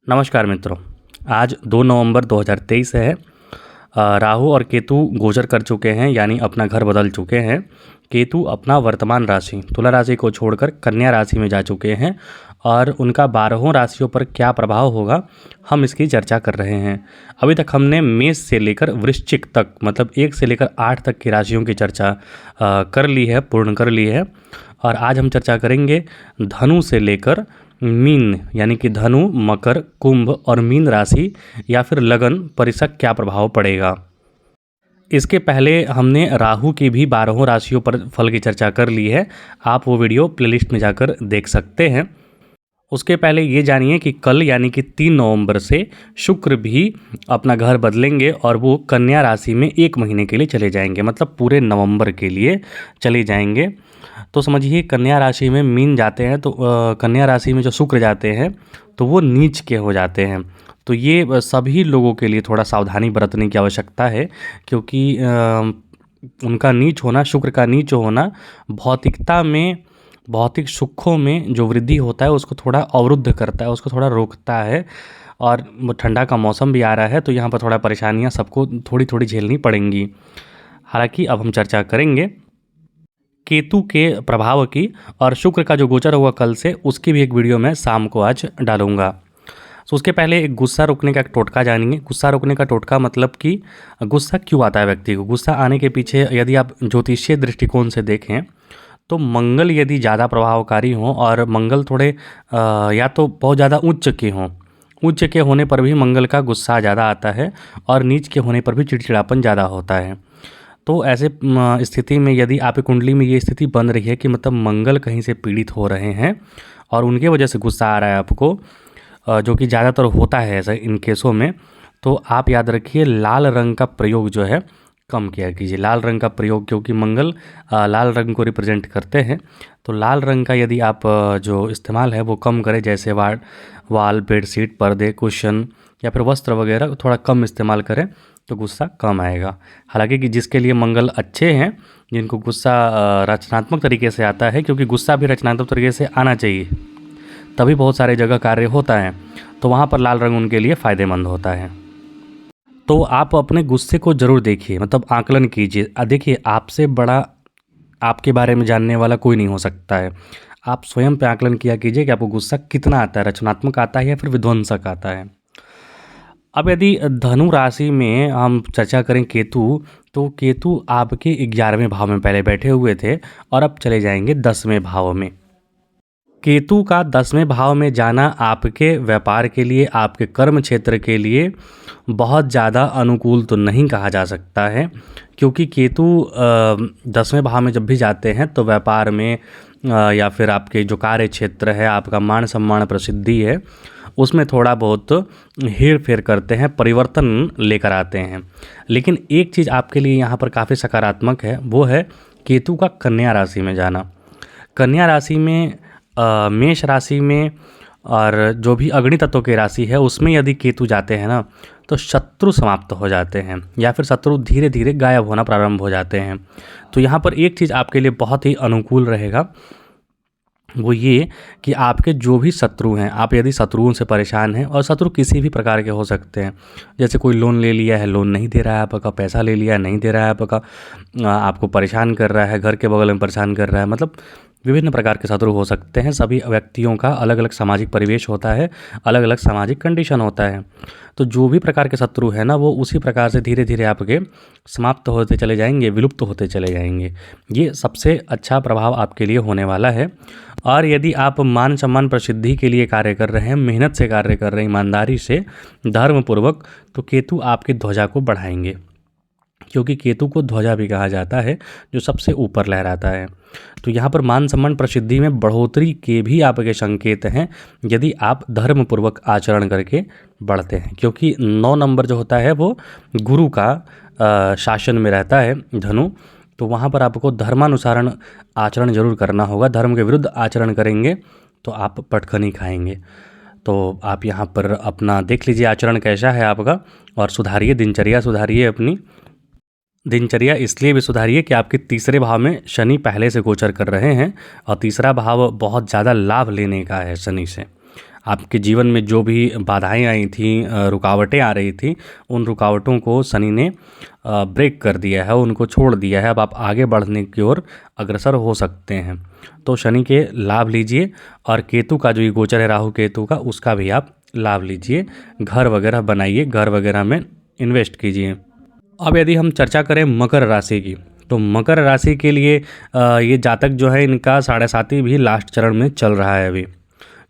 नमस्कार मित्रों। आज 2 नवंबर 2023 है। राहु और केतु गोचर कर चुके हैं, यानी अपना घर बदल चुके हैं। केतु अपना वर्तमान राशि तुला राशि को छोड़कर कन्या राशि में जा चुके हैं और उनका 12 राशियों पर क्या प्रभाव होगा, हम इसकी चर्चा कर रहे हैं। अभी तक हमने मेष से लेकर वृश्चिक तक, मतलब 1 से लेकर 8 तक की राशियों की चर्चा कर ली है, पूर्ण कर ली है। और आज हम चर्चा करेंगे धनु से लेकर मीन, यानी कि धनु, मकर, कुंभ और मीन राशि या फिर लगन पर इसका क्या प्रभाव पड़ेगा। इसके पहले हमने राहु की भी 12 राशियों पर फल की चर्चा कर ली है, आप वो वीडियो प्लेलिस्ट में जाकर देख सकते हैं। उसके पहले ये जानिए कि कल यानी कि 3 नवंबर से शुक्र भी अपना घर बदलेंगे और वो कन्या राशि में 1 महीने के लिए चले जाएंगे, मतलब पूरे नवंबर के लिए चले जाएंगे। तो समझिए कन्या राशि में मीन जाते हैं तो कन्या राशि में जो शुक्र जाते हैं तो वो नीच के हो जाते हैं। तो ये सभी लोगों के लिए थोड़ा सावधानी बरतने की आवश्यकता है, क्योंकि उनका नीच होना, शुक्र का नीच होना भौतिकता में, भौतिक सुखों में जो वृद्धि होता है उसको थोड़ा अवरुद्ध करता है, उसको थोड़ा रोकता है। और ठंडा का मौसम भी आ रहा है तो यहाँ पर थोड़ा परेशानियाँ सबको थोड़ी थोड़ी झेलनी पड़ेंगी। हालांकि अब हम चर्चा करेंगे केतु के प्रभाव की, और शुक्र का जो गोचर हुआ कल से उसकी भी एक वीडियो मैं शाम को आज डालूंगा। तो उसके पहले एक गुस्सा रोकने का एक टोटका जानेंगे। गुस्सा रोकने का टोटका मतलब कि गुस्सा क्यों आता है व्यक्ति को। गुस्सा आने के पीछे यदि आप ज्योतिषीय दृष्टिकोण से देखें तो मंगल यदि ज़्यादा प्रभावकारी हों और मंगल थोड़े या तो बहुत ज़्यादा उच्च के हों, उच्च के होने पर भी मंगल का गुस्सा ज़्यादा आता है और नीच के होने पर भी चिड़चिड़ापन ज़्यादा होता है। तो ऐसे स्थिति में यदि आपकी कुंडली में ये स्थिति बन रही है कि मतलब मंगल कहीं से पीड़ित हो रहे हैं और उनके वजह से गुस्सा आ रहा है आपको, जो कि ज़्यादातर होता है ऐसा इन केसों में, तो आप याद रखिए लाल रंग का प्रयोग जो है कम किया कीजिए। लाल रंग का प्रयोग, क्योंकि मंगल लाल रंग को रिप्रेजेंट करते हैं, तो लाल रंग का यदि आप जो इस्तेमाल है वो कम करें। जैसे वाल, बेडशीट, पर्दे, कुशन या फिर वस्त्र वगैरह थोड़ा कम इस्तेमाल करें तो गुस्सा कम आएगा। हालांकि कि जिसके लिए मंगल अच्छे हैं, जिनको गुस्सा रचनात्मक तरीके से आता है, क्योंकि गुस्सा भी रचनात्मक तरीके से आना चाहिए, तभी बहुत सारे जगह कार्य होता है, तो वहाँ पर लाल रंग उनके लिए फ़ायदेमंद होता है। तो आप अपने गुस्से को ज़रूर देखिए, मतलब आकलन कीजिए। देखिए आपसे बड़ा आपके बारे में जानने वाला कोई नहीं हो सकता है। आप स्वयं पे आकलन किया कीजिए कि आपको गुस्सा कितना आता है, रचनात्मक आता है या फिर विध्वंसक आता है। अब यदि धनु राशि में हम चर्चा करें केतु, तो केतु आपके 11वें भाव में पहले बैठे हुए थे और अब चले जाएंगे 10वें भाव में। केतु का 10वें भाव में जाना आपके व्यापार के लिए, आपके कर्म क्षेत्र के लिए बहुत ज़्यादा अनुकूल तो नहीं कहा जा सकता है, क्योंकि केतु 10वें भाव में जब भी जाते हैं तो व्यापार में या फिर आपके जो कार्य क्षेत्र है, आपका मान सम्मान प्रसिद्धि है, उसमें थोड़ा बहुत हेर फेर करते हैं, परिवर्तन लेकर आते हैं। लेकिन एक चीज़ आपके लिए यहाँ पर काफ़ी सकारात्मक है, वो है केतु का कन्या राशि में जाना। कन्या राशि में, मेष राशि में और जो भी अग्नि तत्व की राशि है उसमें यदि केतु जाते हैं ना, तो शत्रु समाप्त हो जाते हैं या फिर शत्रु धीरे धीरे गायब होना प्रारंभ हो जाते हैं। तो यहाँ पर एक चीज़ आपके लिए बहुत ही अनुकूल रहेगा, वो ये कि आपके जो भी शत्रु हैं, आप यदि शत्रुओं से परेशान हैं, और शत्रु किसी भी प्रकार के हो सकते हैं, जैसे कोई लोन ले लिया है, लोन नहीं दे रहा है आपका, पैसा ले लिया है, नहीं दे रहा है आपका, आपको परेशान कर रहा है, घर के बगल में परेशान कर रहा है, मतलब विभिन्न प्रकार के शत्रु हो सकते हैं। सभी व्यक्तियों का अलग अलग सामाजिक परिवेश होता है, अलग अलग सामाजिक कंडीशन होता है। तो जो भी प्रकार के शत्रु है ना, वो उसी प्रकार से धीरे धीरे आपके समाप्त होते चले जाएंगे, विलुप्त होते चले जाएंगे। ये सबसे अच्छा प्रभाव आपके लिए होने वाला है। और यदि आप मान सम्मान प्रसिद्धि के लिए कार्य कर रहे हैं, मेहनत से कार्य कर रहे हैं, ईमानदारी से, धर्मपूर्वक, तो केतु आपकी ध्वजा को बढ़ाएंगे, क्योंकि केतु को ध्वजा भी कहा जाता है, जो सबसे ऊपर लहराता है। तो यहाँ पर मान सम्मान प्रसिद्धि में बढ़ोतरी के भी आपके संकेत हैं, यदि आप धर्मपूर्वक आचरण करके बढ़ते हैं, क्योंकि 9 नंबर जो होता है वो गुरु का शासन में रहता है, धनु। तो वहाँ पर आपको धर्मानुसारण आचरण जरूर करना होगा। धर्म के विरुद्ध आचरण करेंगे तो आप पटखनी खाएंगे। तो आप यहाँ पर अपना देख लीजिए आचरण कैसा है आपका, और सुधारिए, दिनचर्या सुधारिए अपनी। दिनचर्या इसलिए भी सुधारिए कि आपके 3रे भाव में शनि पहले से गोचर कर रहे हैं, और 3रा भाव बहुत ज़्यादा लाभ लेने का है शनि से। आपके जीवन में जो भी बाधाएं आई थी, रुकावटें आ रही थी, उन रुकावटों को शनि ने ब्रेक कर दिया है, उनको छोड़ दिया है। अब आप आगे बढ़ने की ओर अग्रसर हो सकते हैं। तो शनि के लाभ लीजिए और केतु का जो ये गोचर है राहु केतु का, उसका भी आप लाभ लीजिए। घर वगैरह बनाइए, घर वगैरह में इन्वेस्ट कीजिए। अब यदि हम चर्चा करें मकर राशि की, तो मकर राशि के लिए ये जातक जो है इनका 7.5 भी लास्ट चरण में चल रहा है अभी,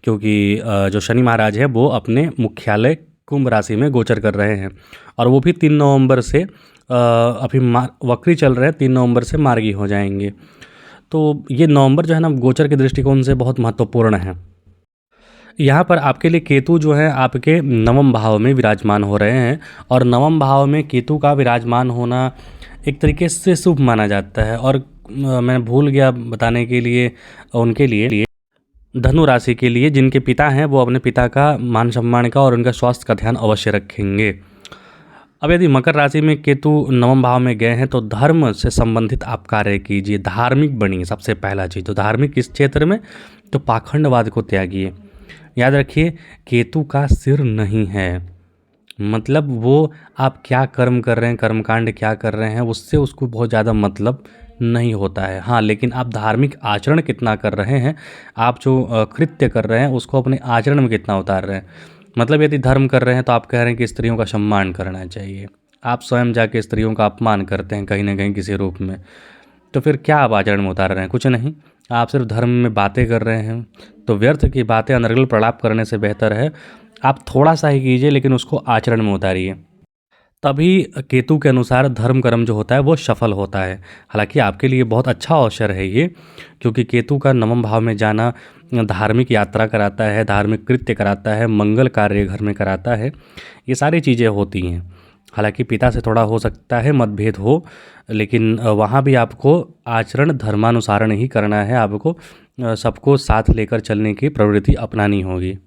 क्योंकि जो शनि महाराज है वो अपने मुख्यालय कुंभ राशि में गोचर कर रहे हैं और वो भी 3 नवंबर से अभी वक्री चल रहे हैं, 3 नवंबर से मार्गी हो जाएंगे। तो ये नवंबर जो है ना गोचर के दृष्टिकोण से बहुत महत्वपूर्ण है। यहाँ पर आपके लिए केतु जो है आपके नवम भाव में विराजमान हो रहे हैं और नवम भाव में केतु का विराजमान होना एक तरीके से शुभ माना जाता है। और मैं भूल गया बताने के लिए उनके लिए धनु राशि के लिए जिनके पिता हैं वो अपने पिता का मान सम्मान का और उनका स्वास्थ्य का ध्यान अवश्य रखेंगे। अब यदि मकर राशि में केतु नवम भाव में गए हैं तो धर्म से संबंधित आप कार्य कीजिए, धार्मिक बनिए। सबसे पहला चीज़ तो धार्मिक इस क्षेत्र में तो पाखंडवाद को त्यागिए। याद रखिए केतु का सिर नहीं है, मतलब वो आप क्या कर्म कर रहे हैं, कर्मकांड क्या कर रहे हैं, उससे उसको बहुत ज़्यादा मतलब नहीं होता है। हाँ, लेकिन आप धार्मिक आचरण कितना कर रहे हैं, आप जो कृत्य कर रहे हैं उसको अपने आचरण में कितना उतार रहे हैं। मतलब यदि धर्म कर रहे हैं तो आप कह रहे हैं कि स्त्रियों का सम्मान करना चाहिए, आप स्वयं जाके स्त्रियों का अपमान करते हैं कहीं ना कहीं किसी रूप में, तो फिर क्या आप आचरण में उतार रहे हैं? कुछ नहीं, आप सिर्फ धर्म में बातें कर रहे हैं। तो व्यर्थ की बातें अनर्गल प्रलाप करने से बेहतर है आप थोड़ा सा ही कीजिए लेकिन उसको आचरण में उतारिए, तभी केतु के अनुसार धर्म कर्म जो होता है वो सफल होता है। हालांकि आपके लिए बहुत अच्छा अवसर है ये, क्योंकि केतु का नवम भाव में जाना धार्मिक यात्रा कराता है, धार्मिक कृत्य कराता है, मंगल कार्य घर में कराता है, ये सारी चीज़ें होती हैं। हालांकि पिता से थोड़ा हो सकता है मतभेद हो, लेकिन वहाँ भी आपको आचरण धर्मानुसारण ही करना है, आपको सबको साथ लेकर चलने की प्रवृत्ति अपनानी होगी।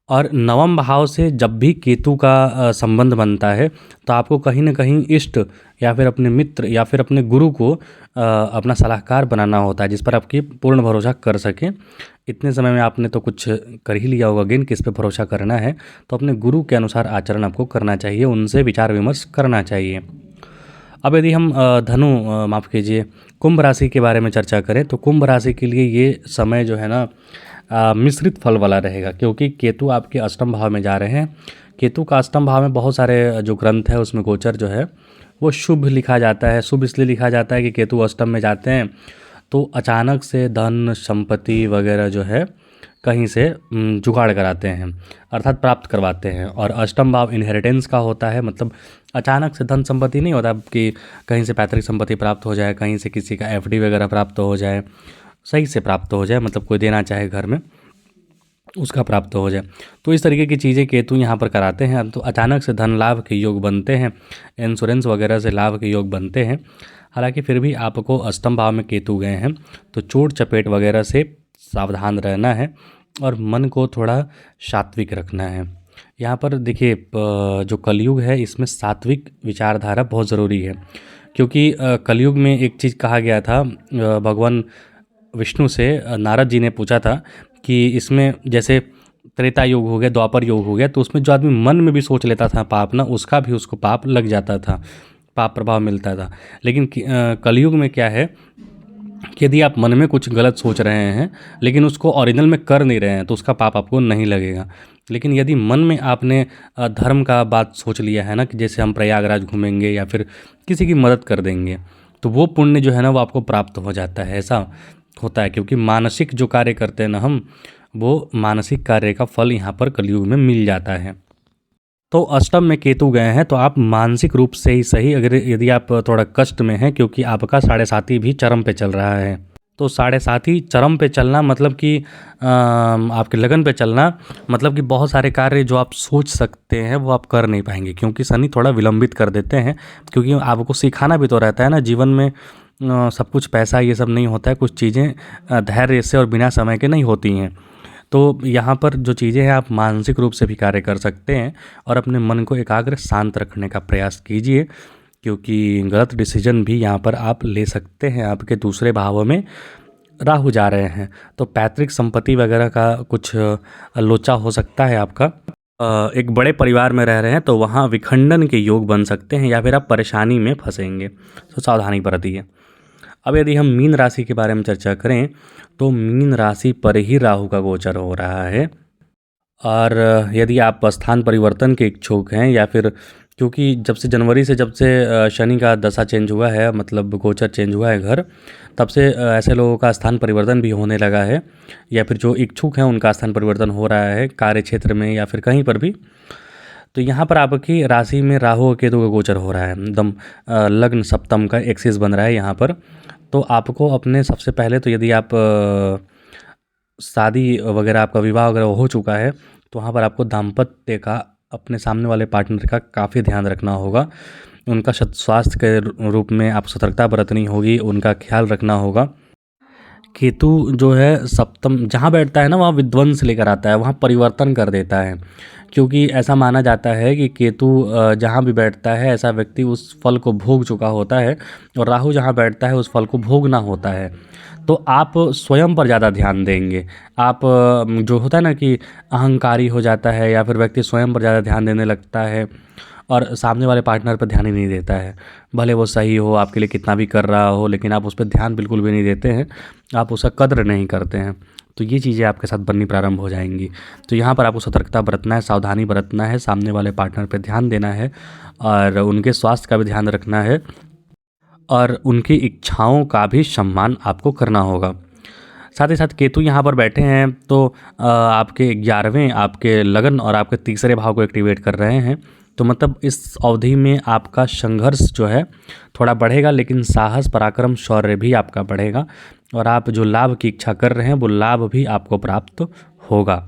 और नवम भाव से जब भी केतु का संबंध बनता है तो आपको कहीं ना कहीं इष्ट या फिर अपने मित्र या फिर अपने गुरु को अपना सलाहकार बनाना होता है, जिस पर आपकी पूर्ण भरोसा कर सकें। इतने समय में आपने तो कुछ कर ही लिया होगा गेन, किस पे भरोसा करना है, तो अपने गुरु के अनुसार आचरण आपको करना चाहिए, उनसे विचार विमर्श करना चाहिए। अब यदि हम माफ़ कीजिए कुंभ राशि के बारे में चर्चा करें तो कुंभ राशि के लिए ये समय जो है ना मिश्रित फल वाला रहेगा, क्योंकि केतु आपके अष्टम भाव में जा रहे हैं। केतु का अष्टम भाव में बहुत सारे जो ग्रंथ है उसमें गोचर जो है वो शुभ लिखा जाता है। शुभ इसलिए लिखा जाता है कि केतु अष्टम में जाते हैं तो अचानक से धन संपत्ति वगैरह जो है कहीं से जुगाड़ कराते हैं, अर्थात प्राप्त करवाते हैं। और अष्टम भाव इनहेरिटेंस का होता है, मतलब अचानक से धन संपत्ति नहीं होता कि कहीं से पैतृक संपत्ति प्राप्त हो जाए, कहीं से किसी का एफडी वगैरह प्राप्त हो जाए, सही से प्राप्त हो जाए, मतलब कोई देना चाहे घर में उसका प्राप्त हो जाए। तो इस तरीके की चीज़ें केतु यहाँ पर कराते हैं। तो अचानक से धन लाभ के योग बनते हैं, इंश्योरेंस वगैरह से लाभ के योग बनते हैं। हालांकि फिर भी आपको अष्टम भाव में केतु गए हैं तो चोट चपेट वगैरह से सावधान रहना है और मन को थोड़ा सात्विक रखना है। यहाँ पर देखिए जो कलयुग है इसमें सात्विक विचारधारा बहुत ज़रूरी है, क्योंकि कलयुग में एक चीज़ कहा गया था, भगवान विष्णु से नारद जी ने पूछा था कि इसमें जैसे त्रेता युग हो गया, द्वापर युग हो गया, तो उसमें जो आदमी मन में भी सोच लेता था पाप ना, उसका भी उसको पाप लग जाता था, पाप प्रभाव मिलता था। लेकिन कलयुग में क्या है कि यदि आप मन में कुछ गलत सोच रहे हैं लेकिन उसको ओरिजिनल में कर नहीं रहे हैं तो उसका पाप आपको नहीं लगेगा। लेकिन यदि मन में आपने धर्म का बात सोच लिया है ना, कि जैसे हम प्रयागराज घूमेंगे या फिर किसी की मदद कर देंगे, तो वो पुण्य जो है ना वो आपको प्राप्त हो जाता है। ऐसा होता है, क्योंकि मानसिक जो कार्य करते हैं ना हम, वो मानसिक कार्य का फल यहाँ पर कलयुग में मिल जाता है। तो अष्टम में केतु गए हैं तो आप मानसिक रूप से ही सही, अगर यदि आप थोड़ा कष्ट में हैं, क्योंकि आपका 7.5 भी चरम पे चल रहा है, तो 7.5 चरम पे चलना मतलब कि आपके लगन पे चलना मतलब कि बहुत सारे कार्य जो आप सोच सकते हैं वो आप कर नहीं पाएंगे, क्योंकि शनि थोड़ा विलंबित कर देते हैं। क्योंकि आपको सिखाना भी तो रहता है ना, जीवन में सब कुछ पैसा ये सब नहीं होता है, कुछ चीज़ें धैर्य से और बिना समय के नहीं होती हैं। तो यहाँ पर जो चीज़ें हैं आप मानसिक रूप से भी कार्य कर सकते हैं और अपने मन को एकाग्र शांत रखने का प्रयास कीजिए, क्योंकि गलत डिसीजन भी यहाँ पर आप ले सकते हैं। आपके दूसरे भावों में राहु जा रहे हैं, तो पैतृक संपत्ति वगैरह का कुछ लोचा हो सकता है आपका। एक बड़े परिवार में रह रहे हैं तो वहाँ विखंडन के योग बन सकते हैं या फिर आप परेशानी में फंसेंगे, तो सावधानी बरतिए। अब यदि हम मीन राशि के बारे में चर्चा करें तो मीन राशि पर ही राहु का गोचर हो रहा है। और यदि आप स्थान परिवर्तन के इच्छुक हैं या फिर क्योंकि जब से जनवरी से जब से शनि का दशा चेंज हुआ है, मतलब गोचर चेंज हुआ है घर, तब से ऐसे लोगों का स्थान परिवर्तन भी होने लगा है, या फिर जो इच्छुक हैं उनका स्थान परिवर्तन हो रहा है कार्य क्षेत्र में या फिर कहीं पर भी। तो यहाँ पर आपकी राशि में राहु और केतु का गोचर हो रहा है, एकदम लग्न सप्तम का एक्सिस बन रहा है यहाँ पर। तो आपको अपने सबसे पहले तो यदि आप शादी वगैरह, आपका विवाह वगैरह हो चुका है, तो वहाँ पर आपको दाम्पत्य का, अपने सामने वाले पार्टनर का काफ़ी ध्यान रखना होगा। उनका स्वास्थ्य के रूप में आप सतर्कता बरतनी होगी, उनका ख्याल रखना होगा। केतु जो है सप्तम जहाँ बैठता है ना, वहाँ विध्वंस लेकर आता है, वहाँ परिवर्तन कर देता है, क्योंकि ऐसा माना जाता है कि केतु जहाँ भी बैठता है ऐसा व्यक्ति उस फल को भोग चुका होता है, और राहु जहाँ बैठता है उस फल को भोगना होता है। तो आप स्वयं पर ज़्यादा ध्यान देंगे। आप जो होता है ना कि अहंकारी हो जाता है या फिर व्यक्ति स्वयं पर ज़्यादा ध्यान देने लगता है और सामने वाले पार्टनर पर ध्यान ही नहीं देता है, भले वो सही हो, आपके लिए कितना भी कर रहा हो, लेकिन आप उस पर ध्यान बिल्कुल भी नहीं देते हैं, आप उसका कद्र नहीं करते हैं। तो ये चीज़ें आपके साथ बननी प्रारंभ हो जाएंगी। तो यहाँ पर आपको सतर्कता बरतना है, सावधानी बरतना है, सामने वाले पार्टनर पर ध्यान देना है और उनके स्वास्थ्य का भी ध्यान रखना है और उनकी इच्छाओं का भी सम्मान आपको करना होगा। साथ ही साथ केतु यहाँ पर बैठे हैं तो आपके 11वें, आपके लगन और आपके तीसरे भाव को एक्टिवेट कर रहे हैं। तो मतलब इस अवधि में आपका संघर्ष जो है थोड़ा बढ़ेगा, लेकिन साहस, पराक्रम, शौर्य भी आपका बढ़ेगा और आप जो लाभ की इच्छा कर रहे हैं वो लाभ भी आपको प्राप्त होगा।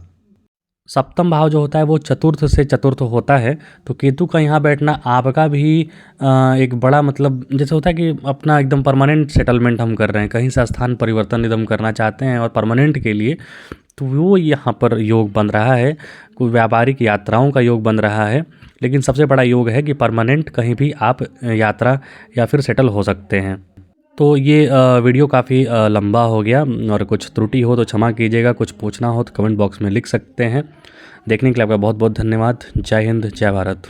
सप्तम भाव जो होता है वो चतुर्थ से चतुर्थ होता है, तो केतु का यहाँ बैठना आपका भी एक बड़ा, मतलब जैसे होता है कि अपना एकदम परमानेंट सेटलमेंट हम कर रहे हैं, कहीं से स्थान परिवर्तन एकदम करना चाहते हैं और परमानेंट के लिए, तो वो यहाँ पर योग बन रहा है। कोई व्यापारिक यात्राओं का योग बन रहा है, लेकिन सबसे बड़ा योग है कि परमानेंट कहीं भी आप यात्रा या फिर सेटल हो सकते हैं। तो ये वीडियो काफ़ी लंबा हो गया और कुछ त्रुटि हो तो क्षमा कीजिएगा, कुछ पूछना हो तो कमेंट बॉक्स में लिख सकते हैं। देखने के लिए आपका बहुत बहुत धन्यवाद। जय हिंद, जय भारत।